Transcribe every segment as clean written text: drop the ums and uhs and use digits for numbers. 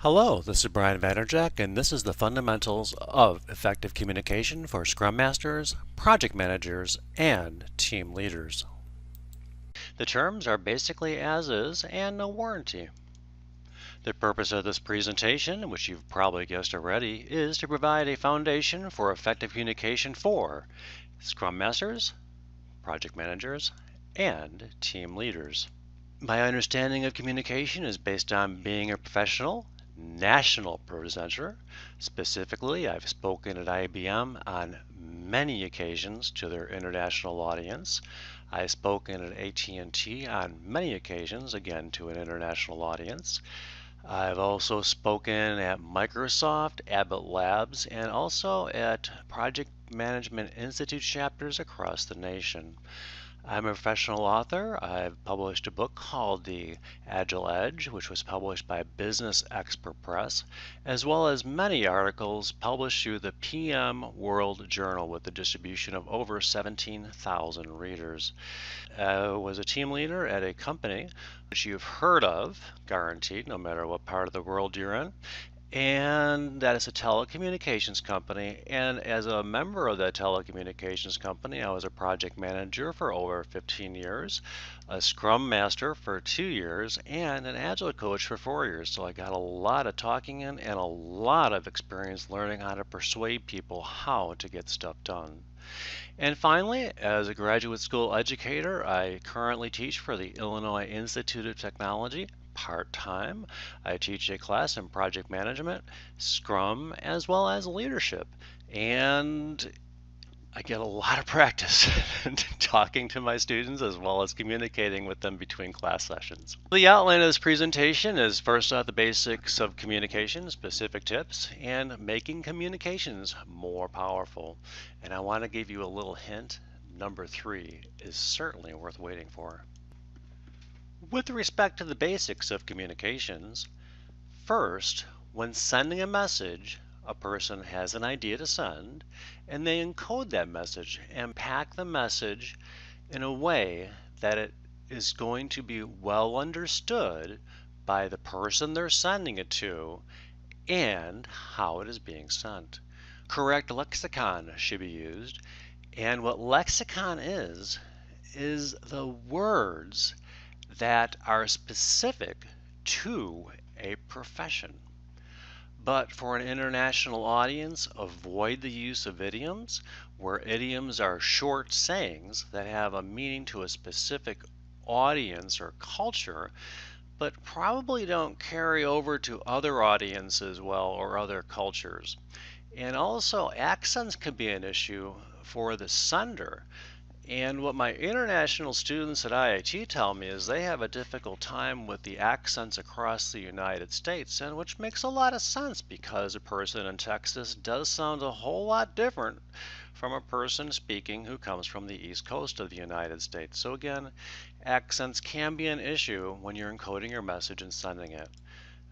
Hello, this is Brian Vanderjack, and this is the fundamentals of effective communication for Scrum Masters, Project Managers, and Team Leaders. The terms are basically as is and no warranty. The purpose of this presentation, which you've probably guessed already, is to provide a foundation for effective communication for Scrum Masters, Project Managers, and Team Leaders. My understanding of communication is based on being a professional national presenter. Specifically, I've spoken at IBM on many occasions to their international audience. I've spoken at AT&T on many occasions, again to an international audience. I've also spoken at Microsoft, Abbott Labs, and also at Project Management Institute chapters across the nation. I'm a professional author. I've published a book called The Agile Edge, which was published by Business Expert Press, as well as many articles published through the PM World Journal with a distribution of over 17,000 readers. I was a team leader at a company which you've heard of, guaranteed, no matter what part of the world you're in. And that is a telecommunications company. And as a member of that telecommunications company, I was a project manager for over 15 years, a Scrum Master for 2 years, and an Agile coach for 4 years. So I got a lot of talking in and a lot of experience learning how to persuade people how to get stuff done. And finally, as a graduate school educator, I currently teach for the Illinois Institute of Technology part-time. I teach a class in project management, Scrum, as well as leadership. And I get a lot of practice talking to my students as well as communicating with them between class sessions. The outline of this presentation is first off the basics of communication, specific tips, and making communications more powerful. And I want to give you a little hint. Number 3 is certainly worth waiting for. With respect to the basics of communications, first, when sending a message, a person has an idea to send, and they encode that message and pack the message in a way that it is going to be well understood by the person they're sending it to and how it is being sent. Correct lexicon should be used, and what lexicon is the words that are specific to a profession. But for an international audience, avoid the use of idioms, where idioms are short sayings that have a meaning to a specific audience or culture, but probably don't carry over to other audiences well or other cultures. And also, accents could be an issue for the sender. And what my international students at IIT tell me is they have a difficult time with the accents across the United States, and which makes a lot of sense because a person in Texas does sound a whole lot different from a person speaking who comes from the East Coast of the United States. So again, accents can be an issue when you're encoding your message and sending it.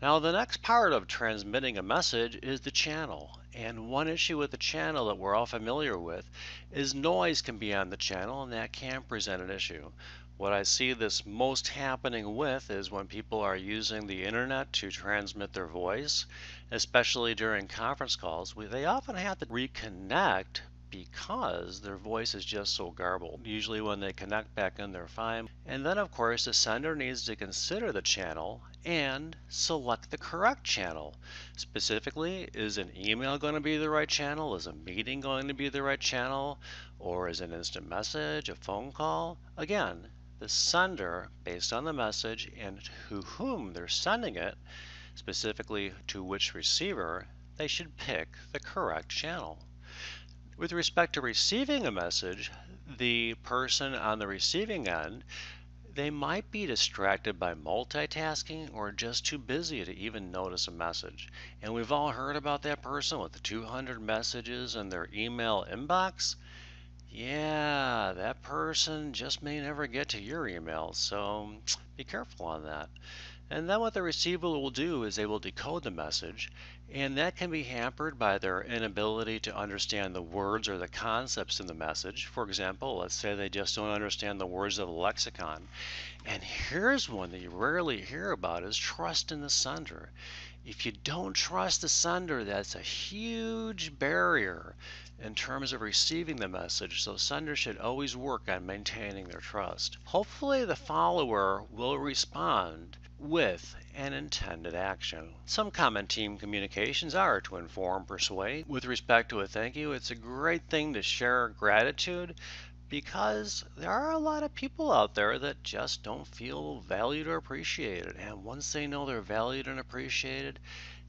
Now the next part of transmitting a message is the channel. And one issue with the channel that we're all familiar with is noise can be on the channel, and that can present an issue. What I see this most happening with is when people are using the internet to transmit their voice, especially during conference calls, they often have to reconnect because their voice is just so garbled. Usually when they connect back in, they're fine. And then of course the sender needs to consider the channel and select the correct channel. Specifically, is an email going to be the right channel? Is a meeting going to be the right channel? Or is an instant message, a phone call? Again, the sender, based on the message and to whom they're sending it, specifically to which receiver, they should pick the correct channel. With respect to receiving a message, the person on the receiving end, they might be distracted by multitasking or just too busy to even notice a message. And we've all heard about that person with the 200 messages in their email inbox. Yeah, that person just may never get to your email, so be careful on that. And then what the receiver will do is they will decode the message, and that can be hampered by their inability to understand the words or the concepts in the message. For example, let's say they just don't understand the words of the lexicon. And here's one that you rarely hear about is trust in the sender. If you don't trust the sender, that's a huge barrier in terms of receiving the message, so senders should always work on maintaining their trust. Hopefully the follower will respond with an intended action. Some common team communications are to inform, persuade. With respect to a thank you, it's a great thing to share gratitude because there are a lot of people out there that just don't feel valued or appreciated. And once they know they're valued and appreciated,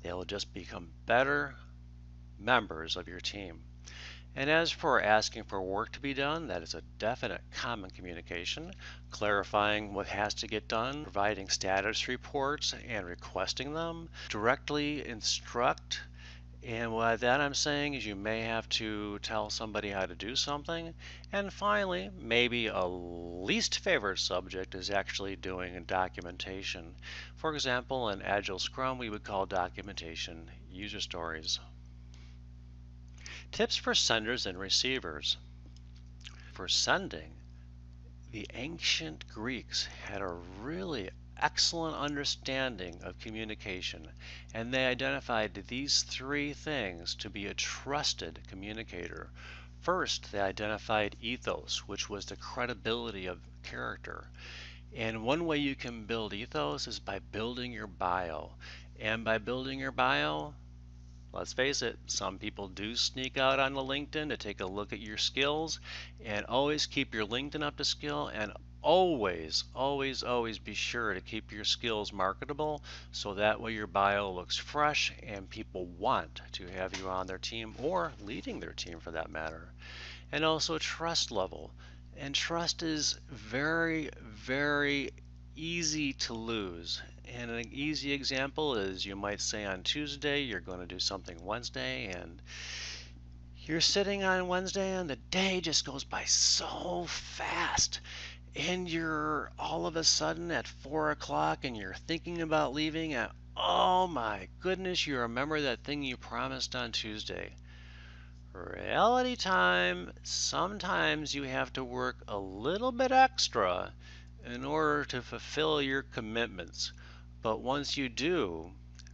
they'll just become better members of your team. And as for asking for work to be done, that is a definite common communication. Clarifying what has to get done, providing status reports and requesting them, directly instruct. And what that I'm saying is you may have to tell somebody how to do something. And finally, maybe a least favorite subject is actually doing documentation. For example, in Agile Scrum, we would call documentation user stories. Tips for senders and receivers. For sending, the ancient Greeks had a really excellent understanding of communication, and they identified these three things to be a trusted communicator. First, they identified ethos, which was the credibility of character. And one way you can build ethos is by building your bio. And by building your bio, let's face it, some people do sneak out on the LinkedIn to take a look at your skills, and always keep your LinkedIn up to skill, and always be sure to keep your skills marketable so that way your bio looks fresh and people want to have you on their team or leading their team for that matter. And also trust level. And trust is very easy to lose. And an easy example is you might say on Tuesday you're going to do something Wednesday, and you're sitting on Wednesday and the day just goes by so fast. And you're all of a sudden at 4 o'clock and you're thinking about leaving, and oh my goodness, you remember that thing you promised on Tuesday. Reality time, sometimes you have to work a little bit extra in order to fulfill your commitments. But once you do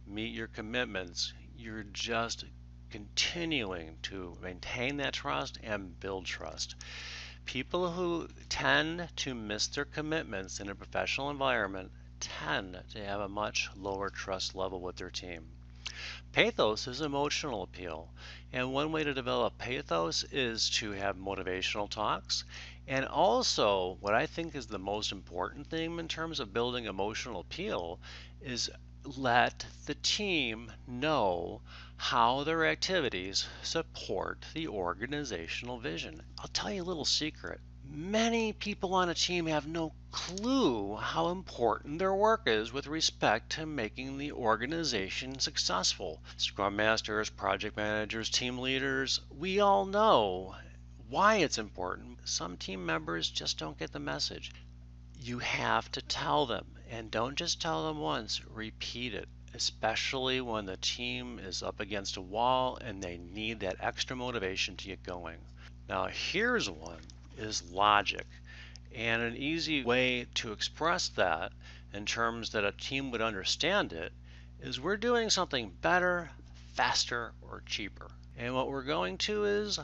meet your commitments, you're just continuing to maintain that trust and build trust. People who tend to miss their commitments in a professional environment tend to have a much lower trust level with their team. Pathos is emotional appeal, and one way to develop pathos is to have motivational talks. And also, what I think is the most important thing in terms of building emotional appeal is let the team know how their activities support the organizational vision. I'll tell you a little secret. Many people on a team have no clue how important their work is with respect to making the organization successful. Scrum Masters, project managers, team leaders, we all know why it's important. Some team members just don't get the message. You have to tell them, and don't just tell them once, repeat it, especially when the team is up against a wall and they need that extra motivation to get going. Now here's one, is logic. And an easy way to express that in terms that a team would understand it is we're doing something better, faster, or cheaper. And what we're going to is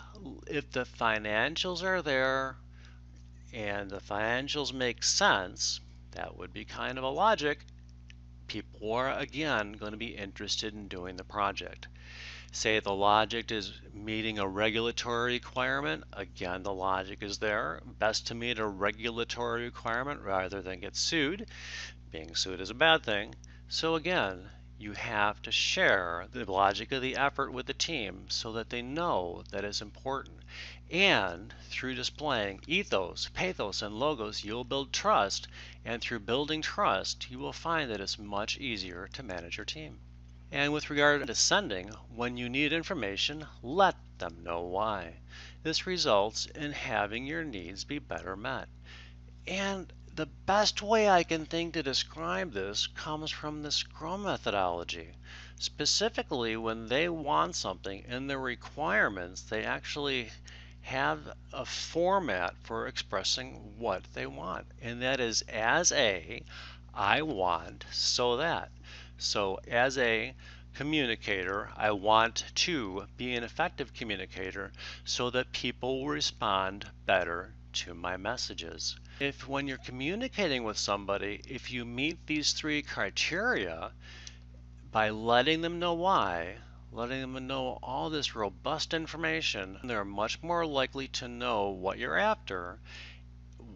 if the financials are there and the financials make sense, that would be kind of a logic. People are again going to be interested in doing the project. Say the logic is meeting a regulatory requirement, again the logic is there. Best to meet a regulatory requirement rather than get sued. Being sued is a bad thing. So again, you have to share the logic of the effort with the team so that they know that it's important. And through displaying ethos, pathos, and logos, you'll build trust. And through building trust, you will find that it's much easier to manage your team. And with regard to sending, when you need information, let them know why. This results in having your needs be better met. And the best way I can think to describe this comes from the Scrum methodology. Specifically, when they want something in the requirements, they actually have a format for expressing what they want, and that is as a, I want so that. So as a communicator, I want to be an effective communicator so that people will respond better to my messages. If when you're communicating with somebody, if you meet these three criteria, by letting them know why, letting them know all this robust information, they're much more likely to know what you're after,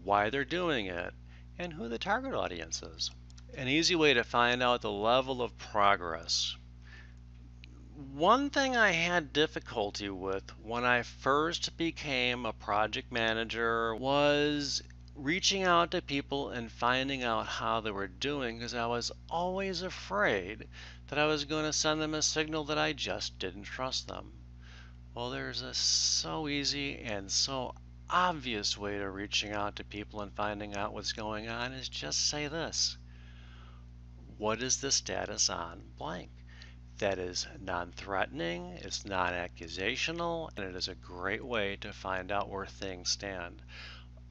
why they're doing it, and who the target audience is. An easy way to find out the level of progress. One thing I had difficulty with when I first became a project manager was reaching out to people and finding out how they were doing, because I was always afraid that I was going to send them a signal that I just didn't trust them. Well, there's a so easy and so obvious way to reaching out to people and finding out what's going on is just say this: what is the status on blank? That is non-threatening, it's non-accusational, and it is a great way to find out where things stand.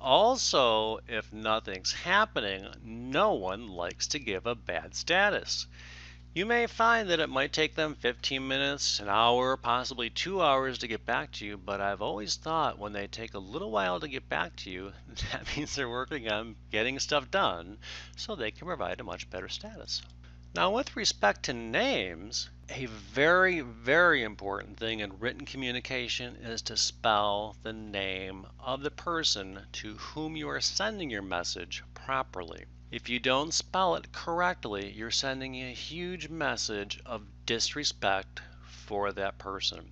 Also, if nothing's happening, no one likes to give a bad status. You may find that it might take them 15 minutes, an hour, possibly 2 hours to get back to you, but I've always thought when they take a little while to get back to you, that means they're working on getting stuff done so they can provide a much better status. Now, with respect to names, a very, very important thing in written communication is to spell the name of the person to whom you are sending your message properly. If you don't spell it correctly, you're sending a huge message of disrespect for that person.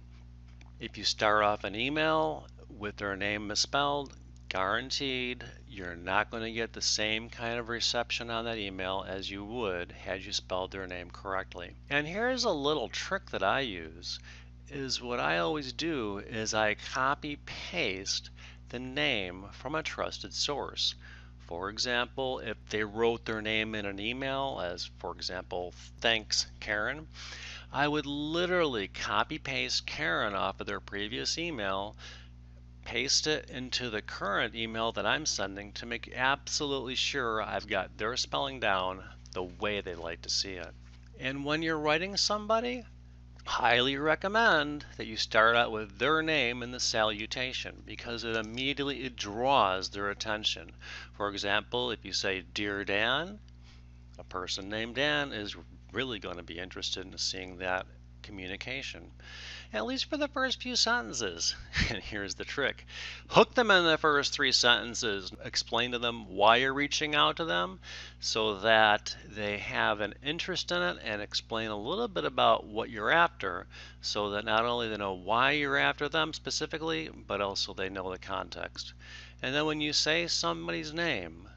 If you start off an email with their name misspelled, guaranteed you're not going to get the same kind of reception on that email as you would had you spelled their name correctly. And here's a little trick that I use, is what I always do is I copy paste the name from a trusted source. For example, if they wrote their name in an email as, for example, thanks Karen, I would literally copy paste Karen off of their previous email, paste it into the current email that I'm sending to make absolutely sure I've got their spelling down the way they like to see it. And when you're writing somebody, highly recommend that you start out with their name in the salutation, because it immediately draws their attention. For example, if you say Dear Dan, a person named Dan is really going to be interested in seeing that communication, at least for the first few sentences. And here's the trick: hook them in the first 3 sentences, explain to them why you're reaching out to them so that they have an interest in it, and explain a little bit about what you're after so that not only they know why you're after them specifically, but also they know the context. And then when you say somebody's name,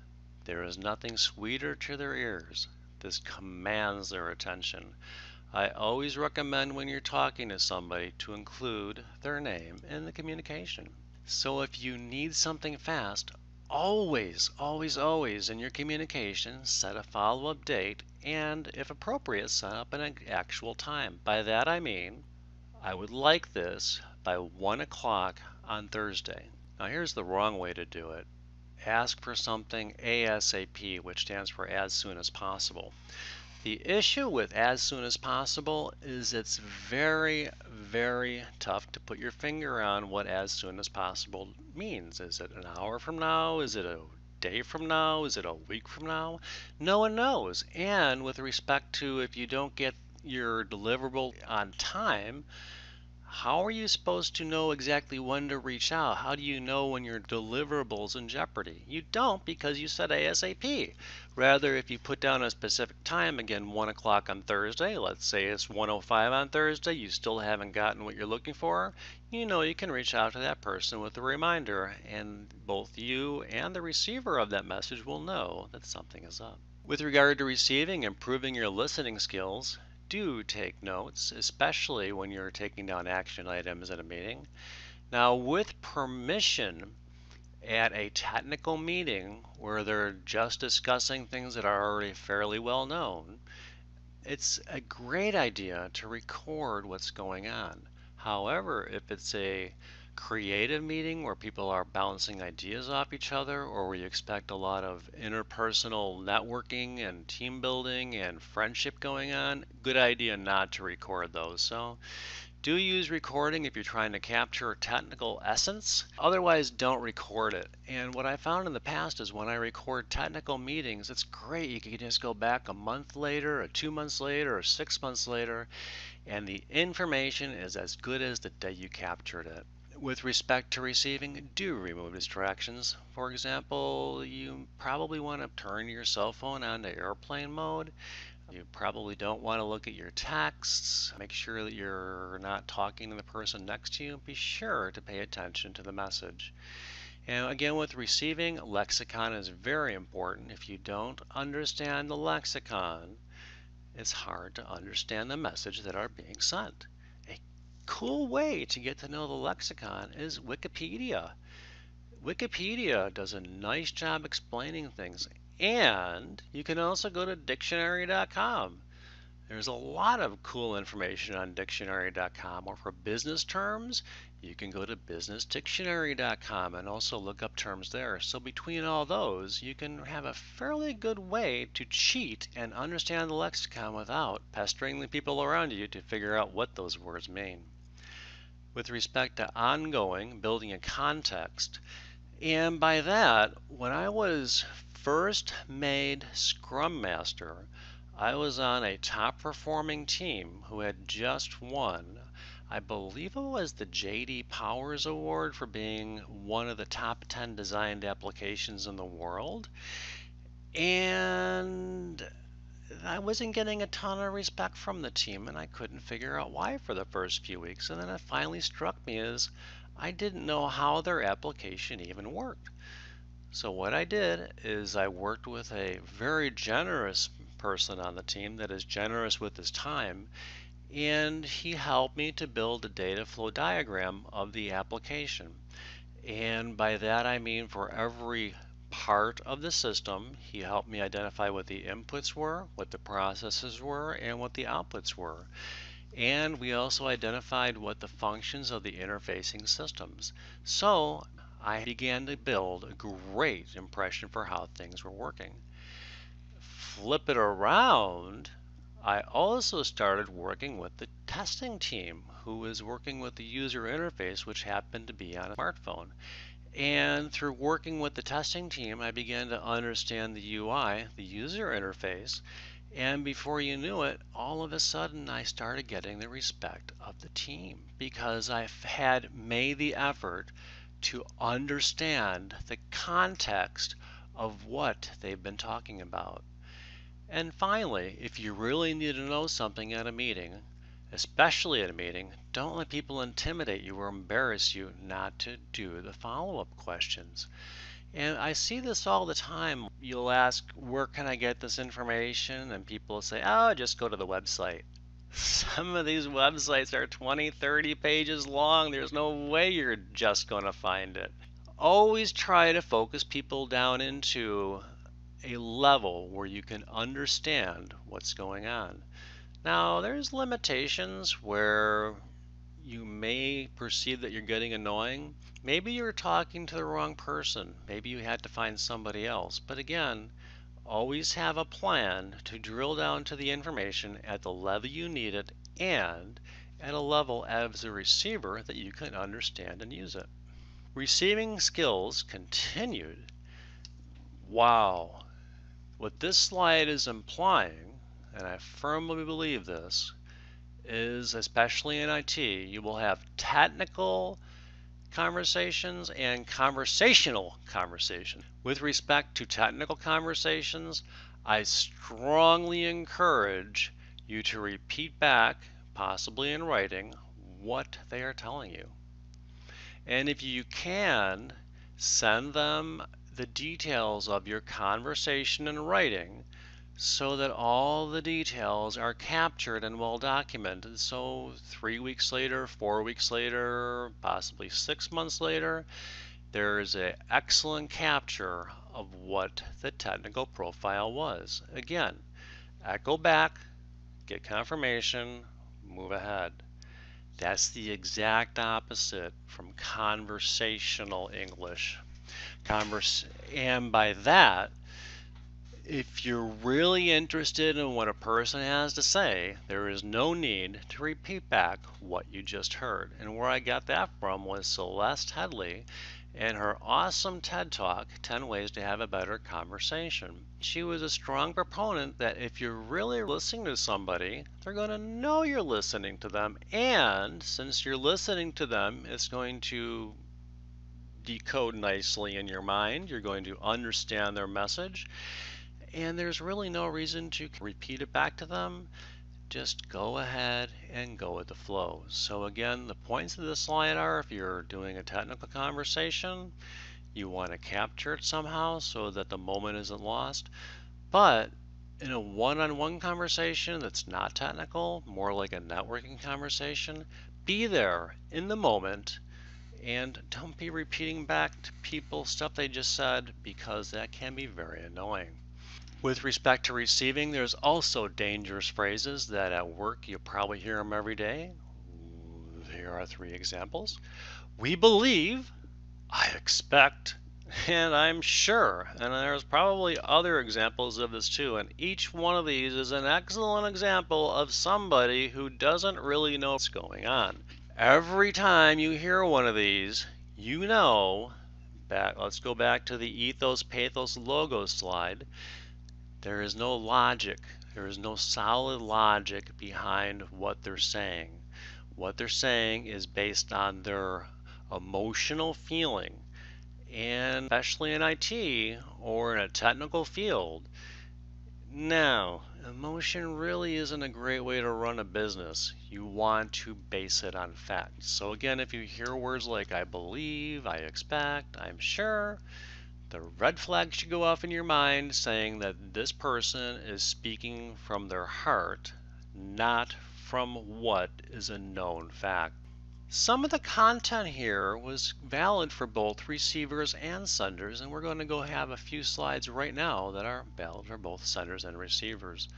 there is nothing sweeter to their ears. This commands their attention. I always recommend when you're talking to somebody to include their name in the communication. So if you need something fast, always, always, always in your communication set a follow-up date, and if appropriate, set up an actual time. By that I mean, I would like this by 1 o'clock on Thursday. Now here's the wrong way to do it. Ask for something ASAP, which stands for as soon as possible. The issue with as soon as possible is it's very, very tough to put your finger on what as soon as possible means. Is it an hour from now? Is it a day from now? Is it a week from now? No one knows. And with respect to if you don't get your deliverable on time, how are you supposed to know exactly when to reach out? How do you know when your deliverable's in jeopardy? You don't, because you said ASAP. Rather, if you put down a specific time, again 1 o'clock on Thursday, let's say it's 1:05 on Thursday, you still haven't gotten what you're looking for, you know you can reach out to that person with a reminder, and both you and the receiver of that message will know that something is up. With regard to receiving, improving your listening skills, do take notes, especially when you're taking down action items at a meeting. Now, with permission, at a technical meeting where they're just discussing things that are already fairly well known, it's a great idea to record what's going on. However, if it's a creative meeting where people are bouncing ideas off each other, or where you expect a lot of interpersonal networking and team building and friendship going on, good idea not to record those. So do use recording if you're trying to capture technical essence. Otherwise, don't record it. And what I found in the past is when I record technical meetings, it's great. You can just go back a month later, or 2 months later, or 6 months later, and the information is as good as the day you captured it. With respect to receiving, do remove distractions. For example, you probably want to turn your cell phone onto airplane mode. You probably don't want to look at your texts. Make sure that you're not talking to the person next to you. Be sure to pay attention to the message. And again, with receiving, lexicon is very important. If you don't understand the lexicon, it's hard to understand the message that are being sent. A cool way to get to know the lexicon is Wikipedia. Wikipedia does a nice job explaining things, and you can also go to dictionary.com. There's a lot of cool information on dictionary.com, or for business terms, you can go to businessdictionary.com and also look up terms there. So between all those, you can have a fairly good way to cheat and understand the lexicon without pestering the people around you to figure out what those words mean. With respect to ongoing, building a context, and by that, when I was first made Scrum Master, I was on a top performing team who had just won, I believe it was the J.D. Powers Award for being one of the top 10 designed applications in the world. And I wasn't getting a ton of respect from the team, and I couldn't figure out why for the first few weeks. And then it finally struck me as I didn't know how their application even worked. So what I did is I worked with a very generous person on the team that is generous with his time, and he helped me to build a data flow diagram of the application. And by that I mean for every part of the system, he helped me identify what the inputs were, what the processes were, and what the outputs were. And we also identified what the functions of the interfacing systems. So I began to build a great impression for how things were working. Flip it around, I also started working with the testing team who was working with the user interface, which happened to be on a smartphone. And through working with the testing team, I began to understand the UI, the user interface, and before you knew it, all of a sudden I started getting the respect of the team because I had made the effort to understand the context of what they've been talking about. And finally, if you really need to know something at a meeting, especially at a meeting, don't let people intimidate you or embarrass you not to do the follow-up questions. And I see this all the time. You'll ask, where can I get this information? And people will say, oh, just go to the website. Some of these websites are 20, 30 pages long. There's no way you're just going to find it. Always try to focus people down into a level where you can understand what's going on. Now, there's limitations where you may perceive that you're getting annoying. Maybe you're talking to the wrong person. Maybe you had to find somebody else. But again, always have a plan to drill down to the information at the level you need it and at a level as a receiver that you can understand and use it. Receiving skills continued. Wow. What this slide is implying, and I firmly believe this, is especially in IT, you will have technical conversations and conversational conversations. With respect to technical conversations, I strongly encourage you to repeat back, possibly in writing, what they are telling you. And if you can, send them the details of your conversation in writing so that all the details are captured and well documented. So 3 weeks later, 4 weeks later, possibly 6 months later, there is an excellent capture of what the technical profile was. Again, echo back, get confirmation, move ahead. That's the exact opposite from conversational English. And by that, if you're really interested in what a person has to say, there is no need to repeat back what you just heard. And where I got that from was Celeste Headley and her awesome TED Talk, 10 Ways to Have a Better Conversation. She was a strong proponent that if you're really listening to somebody, they're going to know you're listening to them. And since you're listening to them, it's going to decode nicely in your mind. You're going to understand their message. And there's really no reason to repeat it back to them. Just go ahead and go with the flow. So again, the points of this slide are if you're doing a technical conversation, you want to capture it somehow so that the moment isn't lost. But in a one-on-one conversation that's not technical, more like a networking conversation, be there in the moment and don't be repeating back to people stuff they just said because that can be very annoying. With respect to receiving, there's also dangerous phrases that at work you probably hear them every day. Here are 3 examples. We believe, I expect, and I'm sure. And there's probably other examples of this too. And each one of these is an excellent example of somebody who doesn't really know what's going on. Every time you hear one of these, you know, let's go back to the ethos, pathos, logos slide. There is no logic. There is no solid logic behind what they're saying. What they're saying is based on their emotional feeling. And especially in IT or in a technical field, now, emotion really isn't a great way to run a business. You want to base it on facts. So again, if you hear words like I believe, I expect, I'm sure, the red flag should go off in your mind saying that this person is speaking from their heart, not from what is a known fact. Some of the content here was valid for both receivers and senders, and we're going to go have a few slides right now that are valid for both senders and receivers.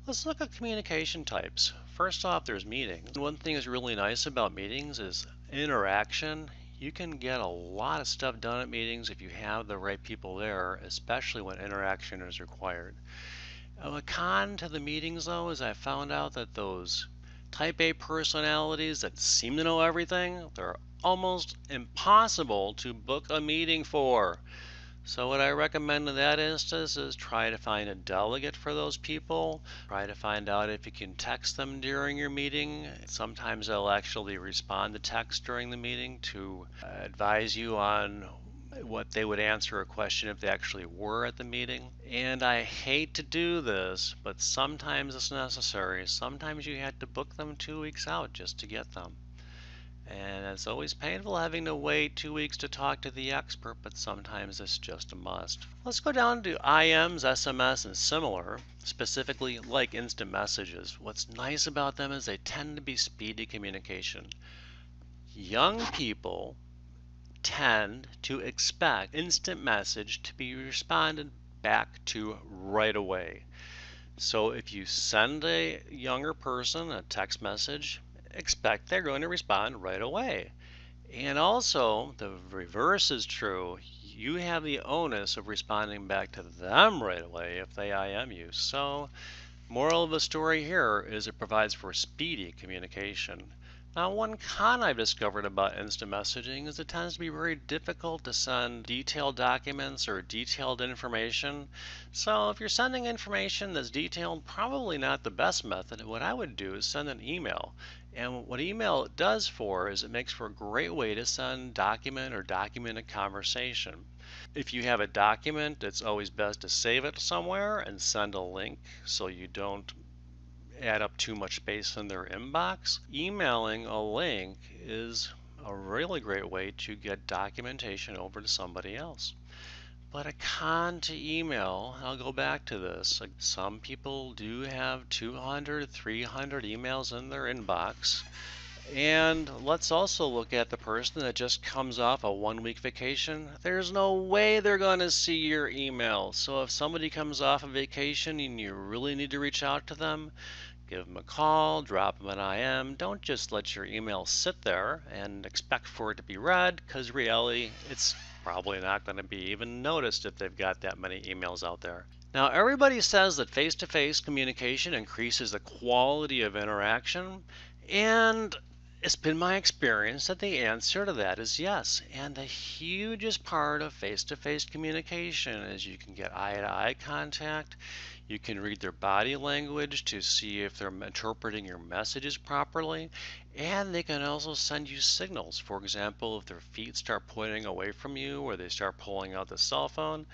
Let's look at communication types. First off, there's meetings. One thing that's really nice about meetings is interaction. You can get a lot of stuff done at meetings if you have the right people there, especially when interaction is required. A con to the meetings, though, is I found out that those type A personalities that seem to know everything, they're almost impossible to book a meeting for. So what I recommend in that instance is try to find a delegate for those people. Try to find out if you can text them during your meeting. Sometimes they'll actually respond to text during the meeting to advise you on what they would answer a question if they actually were at the meeting. And I hate to do this, but sometimes it's necessary. Sometimes you have to book them 2 weeks out just to get them. And it's always painful having to wait 2 weeks to talk to the expert, but sometimes it's just a must. Let's go down to IMs, SMS, and similar, specifically like instant messages. What's nice about them is they tend to be speedy communication. Young people tend to expect instant message to be responded back to right away. So if you send a younger person a text message, expect they're going to respond right away. And also, the reverse is true. You have the onus of responding back to them right away if they IM you. So, moral of the story here is it provides for speedy communication. Now, one con I've discovered about instant messaging is it tends to be very difficult to send detailed documents or detailed information. So if you're sending information that's detailed, probably not the best method. What I would do is send an email. And what email does for is it makes for a great way to send document or documented conversation. If you have a document, it's always best to save it somewhere and send a link so you don't add up too much space in their inbox. Emailing a link is a really great way to get documentation over to somebody else. But a con to email, I'll go back to this. Some people do have 200, 300 emails in their inbox. And let's also look at the person that just comes off a 1-week vacation. There's no way they're going to see your email. So if somebody comes off a vacation and you really need to reach out to them, give them a call, drop them an IM. Don't just let your email sit there and expect for it to be read, because reality, it's probably not going to be even noticed if they've got that many emails out there. Now, everybody says that face-to-face communication increases the quality of interaction, and it's been my experience that the answer to that is yes. And the hugest part of face-to-face communication is you can get eye-to-eye contact. You can read their body language to see if they're interpreting your messages properly. And they can also send you signals. For example, if their feet start pointing away from you or they start pulling out the cell phone,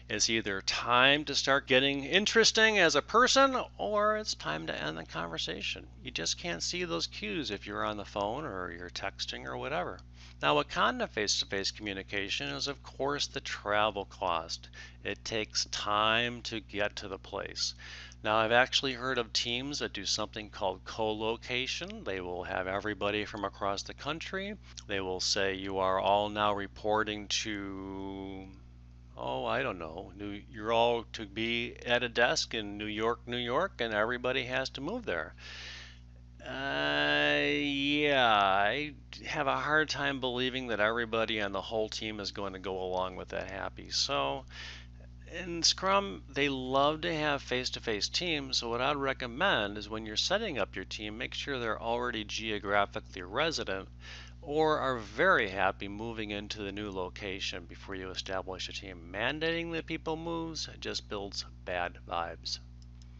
it's either time to start getting interesting as a person or it's time to end the conversation. You just can't see those cues if you're on the phone or you're texting or whatever. Now, a con to face-to-face communication is, of course, the travel cost. It takes time to get to the place. Now, I've actually heard of teams that do something called co-location. They will have everybody from across the country. They will say you are all now reporting to, oh, I don't know, you're all to be at a desk in New York, New York, and everybody has to move there. Yeah, I have a hard time believing that everybody on the whole team is going to go along with that happy. So in Scrum, they love to have face-to-face teams, so what I'd recommend is when you're setting up your team, make sure they're already geographically resident or are very happy moving into the new location before you establish a team. Mandating that people move just builds bad vibes.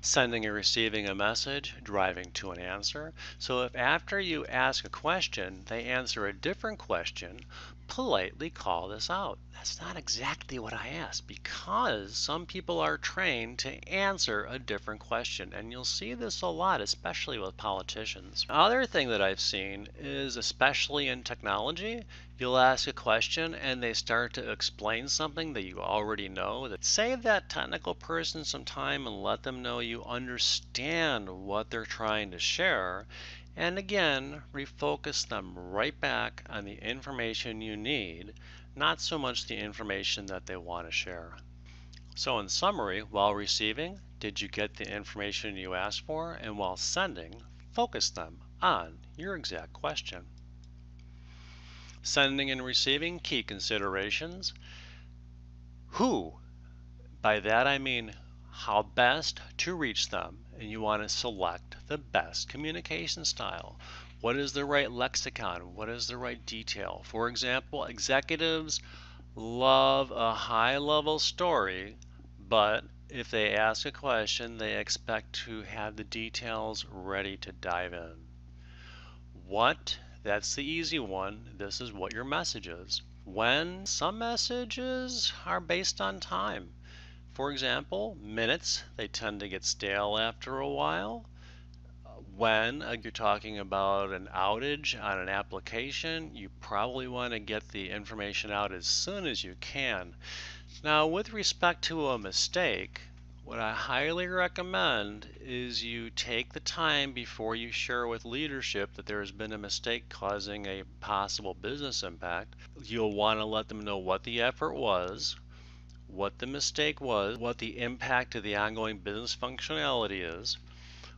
Sending and receiving a message, driving to an answer. So if after you ask a question, they answer a different question, politely call this out. That's not exactly what I asked, because some people are trained to answer a different question, and you'll see this a lot, especially with politicians. Another thing that I've seen is, especially in technology, you'll ask a question and they start to explain something that you already know. Save that technical person some time and let them know you understand what they're trying to share. And again, refocus them right back on the information you need, not so much the information that they want to share. So in summary, while receiving, did you get the information you asked for? And while sending, focus them on your exact question. Sending and receiving, key considerations. Who? By that I mean how best to reach them, and you want to select the best communication style. What is the right lexicon? What is the right detail? For example, executives love a high-level story, but if they ask a question, they expect to have the details ready to dive in. What? That's the easy one. This is what your message is. When? Some messages are based on time. For example, minutes, they tend to get stale after a while. When you're talking about an outage on an application, you probably want to get the information out as soon as you can. Now, with respect to a mistake, what I highly recommend is you take the time before you share with leadership that there has been a mistake causing a possible business impact. You'll want to let them know what the effort was, what the mistake was, what the impact of the ongoing business functionality is,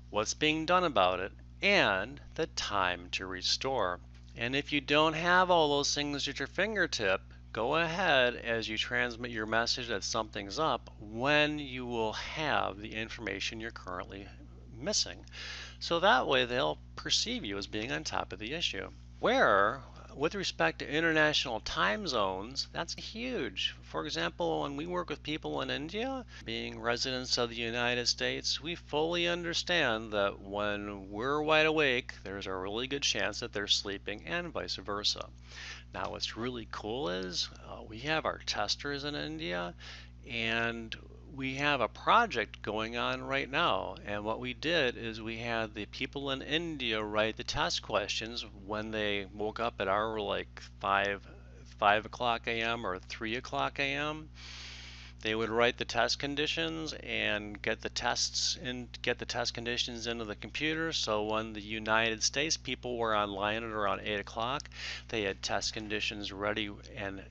what's being done about it, and the time to restore. And if you don't have all those things at your fingertip, go ahead as you transmit your message that something's up when you will have the information you're currently missing. So that way they'll perceive you as being on top of the issue. Where, with respect to international time zones, that's huge. For example, when we work with people in India, being residents of the United States, we fully understand that when we're wide awake, there's a really good chance that they're sleeping, and vice versa. Now, what's really cool is we have our testers in India, and we have a project going on right now. And what we did is we had the people in India write the test questions when they woke up at our like 5 o'clock a.m. or 3 o'clock a.m. They would write the test conditions and get the test conditions into the computer. So when the United States people were online at around 8 o'clock, they had test conditions ready and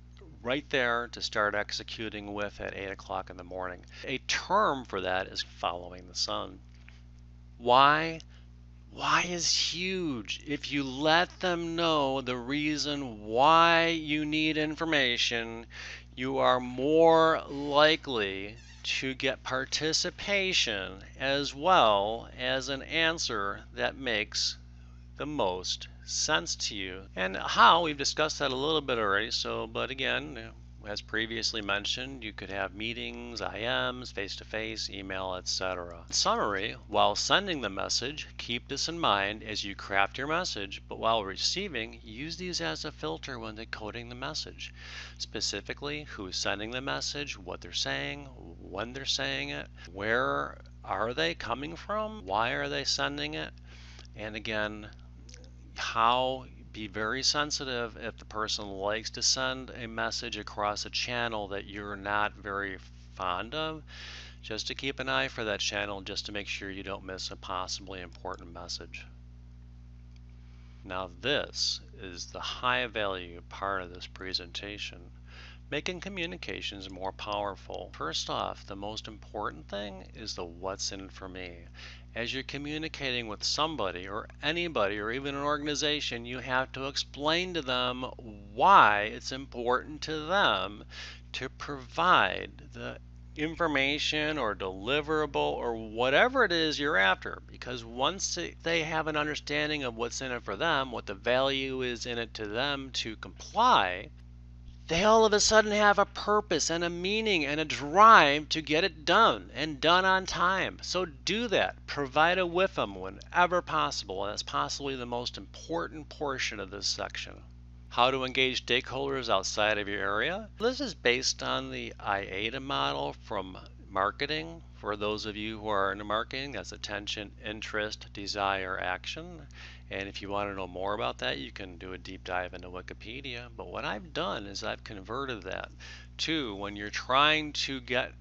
right there to start executing with at 8 o'clock in the morning. A term for that is following the sun. Why Why is huge. If you let them know the reason why you need information, you are more likely to get participation as well as an answer that makes the most sense to you. And how, we've discussed that a little bit already, but again, as previously mentioned, you could have meetings, IMs, face-to-face, email, etc. In summary, while sending the message, keep this in mind as you craft your message, but while receiving, use these as a filter when decoding the message. Specifically, who's sending the message, what they're saying, when they're saying it, where are they coming from, why are they sending it, and again, be very sensitive if the person likes to send a message across a channel that you're not very fond of, just to keep an eye for that channel just to make sure you don't miss a possibly important message. Now this is the high value part of this presentation, making communications more powerful. First off, the most important thing is the what's in it for me. As you're communicating with somebody or anybody or even an organization, you have to explain to them why it's important to them to provide the information or deliverable or whatever it is you're after, because once they have an understanding of what's in it for them, what the value is in it to them to comply, they all of a sudden have a purpose and a meaning and a drive to get it done and done on time. So do that. Provide it with them whenever possible, and that's possibly the most important portion of this section. How to engage stakeholders outside of your area. This is based on the IATA model from marketing. For those of you who are into marketing, that's attention, interest, desire, action. And if you want to know more about that, you can do a deep dive into Wikipedia. But what I've done is I've converted that to when you're trying to get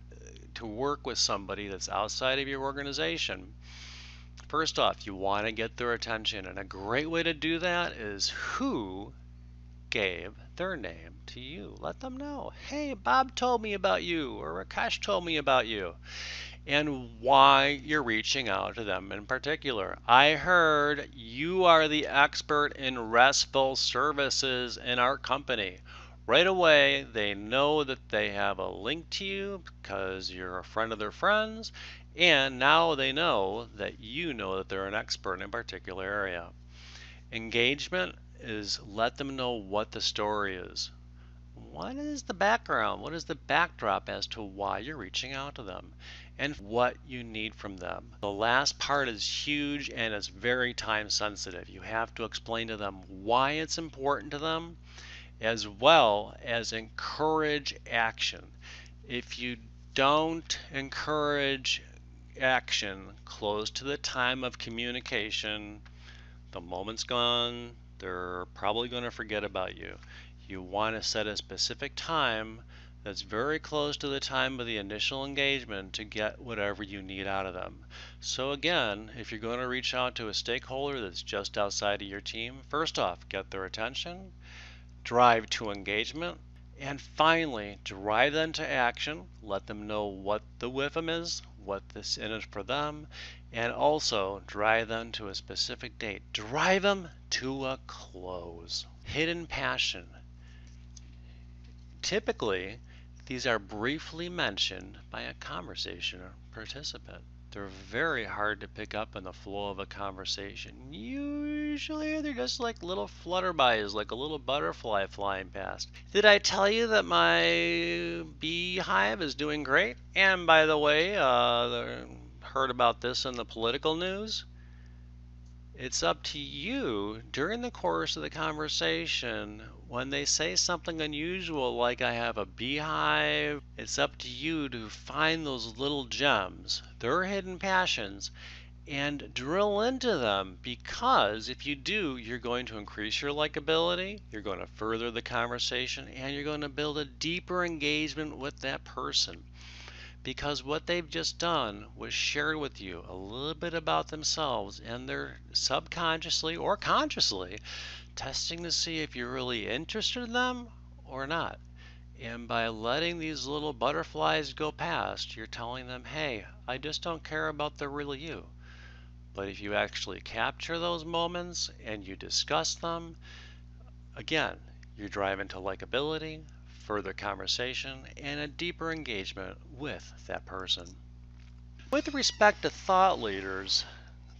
to work with somebody that's outside of your organization. First off, you want to get their attention, and a great way to do that is who gave their name to you. Let them know, hey, Bob told me about you, or Rakesh told me about you, and why you're reaching out to them in particular. I heard you are the expert in RESTful services in our company. Right away, they know that they have a link to you because you're a friend of their friends, and now they know that you know that they're an expert in a particular area. Engagement is let them know what the story is. What is the background? What is the backdrop as to why you're reaching out to them and what you need from them? The last part is huge and it's very time sensitive. You have to explain to them why it's important to them as well as encourage action. If you don't encourage action close to the time of communication, the moment's gone, they're probably going to forget about you. You want to set a specific time that's very close to the time of the initial engagement to get whatever you need out of them. So again, if you're going to reach out to a stakeholder that's just outside of your team, first off, get their attention, drive to engagement, and finally, drive them to action. Let them know what the WIFM is, what this is for them, and also drive them to a specific date. Drive them to a close. Hidden passion. Typically, these are briefly mentioned by a conversation participant. They're very hard to pick up in the flow of a conversation. Usually they're just like little flutterbys, like a little butterfly flying past. Did I tell you that my beehive is doing great? And by the way, heard about this in the political news? It's up to you during the course of the conversation when they say something unusual like I have a beehive. It's up to you to find those little gems, their hidden passions, and drill into them, because if you do, you're going to increase your likability, you're going to further the conversation, and you're going to build a deeper engagement with that person. Because what they've just done was shared with you a little bit about themselves, and they're subconsciously or consciously testing to see if you're really interested in them or not. And by letting these little butterflies go past, you're telling them, hey, I just don't care about the real you. But if you actually capture those moments and you discuss them, again, you're driving to likability, further conversation, and a deeper engagement with that person. With respect to thought leaders,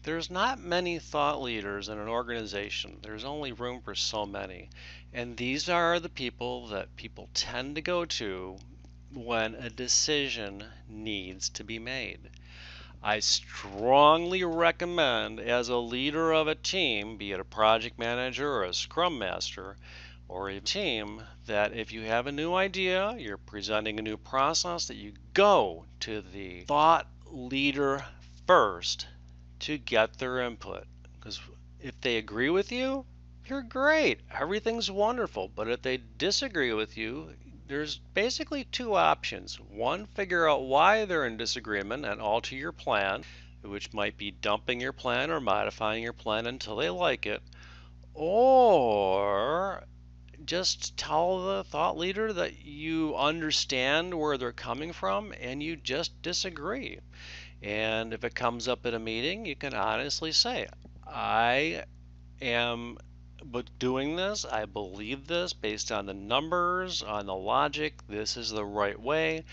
there's not many thought leaders in an organization. There's only room for so many. And these are the people that people tend to go to when a decision needs to be made. I strongly recommend, as a leader of a team, be it a project manager or a scrum master or a team, that if you have a new idea, you're presenting a new process, that you go to the thought leader first to get their input. Because if they agree with you, you're great. Everything's wonderful. But if they disagree with you, there's basically two options. One, figure out why they're in disagreement and alter your plan, which might be dumping your plan or modifying your plan until they like it. Or just tell the thought leader that you understand where they're coming from and you just disagree. And if it comes up at a meeting, you can honestly say, I am doing this, I believe this based on the numbers, on the logic, this is the right way.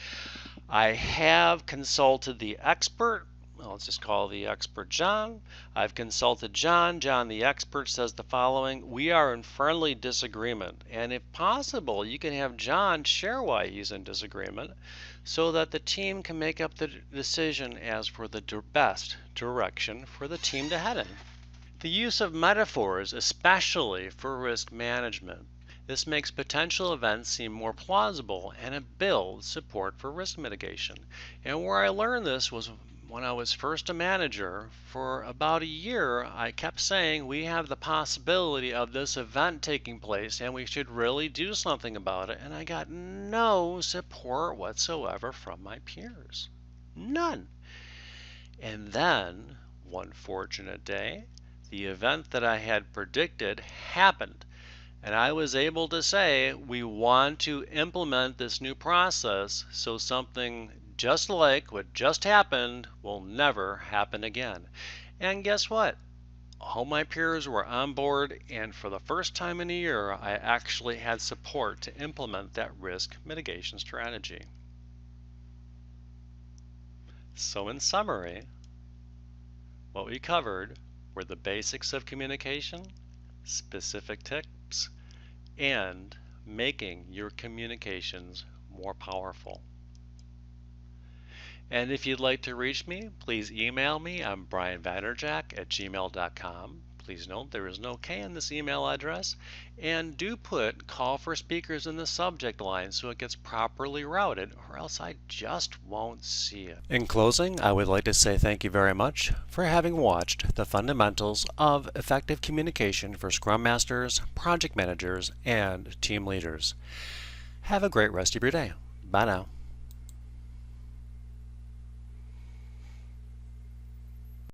I have consulted the expert. Well, let's just call the expert John. I've consulted John. John, the expert, says the following. We are in friendly disagreement. And if possible, you can have John share why he's in disagreement so that the team can make up the decision as for the best direction for the team to head in. The use of metaphors, especially for risk management. This makes potential events seem more plausible and it builds support for risk mitigation. And where I learned this was when I was first a manager. For about a year, I kept saying we have the possibility of this event taking place and we should really do something about it. And I got no support whatsoever from my peers. None. And then, one fortunate day, the event that I had predicted happened. And I was able to say, we want to implement this new process so something just like what just happened will never happen again. And guess what? All my peers were on board, and for the first time in a year, I actually had support to implement that risk mitigation strategy. So in summary, what we covered were the basics of communication, specific tips, and making your communications more powerful. And if you'd like to reach me, please email me. I'm brianvanderjack@gmail.com. Please note there is no K in this email address. And do put call for speakers in the subject line so it gets properly routed, or else I just won't see it. In closing, I would like to say thank you very much for having watched the fundamentals of effective communication for Scrum Masters, project managers, and team leaders. Have a great rest of your day. Bye now.